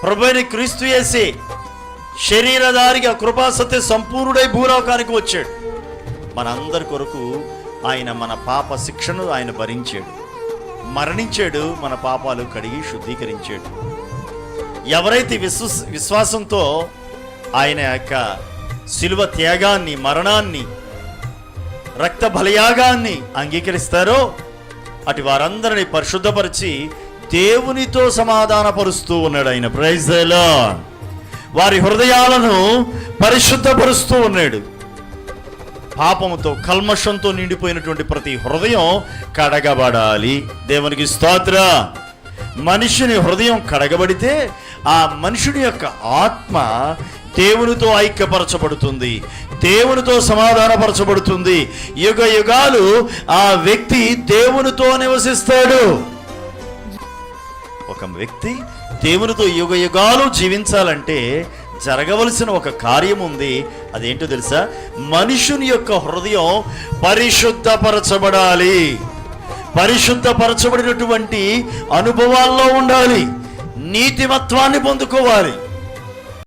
ప్రభువైన క్రీస్తు యేసే శరీరధారిగా కృపా సత్య సంపూర్ణుడై భూలోకానికి వచ్చాడు. మనందరి కొరకు ఆయన మన పాప శిక్షను ఆయన భరించాడు, మరణించాడు, మన పాపాలు కడిగి శుద్ధీకరించాడు. ఎవరైతే విశ్వాసంతో ఆయన యొక్క శిలువ త్యాగాన్ని, మరణాన్ని, రక్త బలియాగాన్ని అంగీకరిస్తారో అటు వారందరినీ పరిశుద్ధపరిచి దేవునితో సమాధానపరుస్తూ ఉన్నాడు ఆయన. Praise the Lord. వారి హృదయాలను పరిశుద్ధపరుస్తూ ఉన్నాడు. పాపముతో, కల్మషంతో నిండిపోయినటువంటి ప్రతి హృదయం కడగబడాలి. దేవునికి స్తోత్రం. మనిషిని హృదయం కడగబడితే ఆ మనుషుని యొక్క ఆత్మ దేవునితో ఐక్యపరచబడుతుంది, దేవునితో సమాధానపరచబడుతుంది. యుగ యుగాలు ఆ వ్యక్తి దేవునితో నివసిస్తాడు. ఒక వ్యక్తి దేవునితో యుగ యుగాలు జీవించాలంటే జరగవలసిన ఒక కార్యం ఉంది. అదేంటో తెలుసా? మనుషుని యొక్క హృదయం పరిశుద్ధపరచబడాలి. పరిశుద్ధపరచబడినటువంటి అనుభవాల్లో ఉండాలి, నీతిమత్వాన్ని పొందుకోవాలి.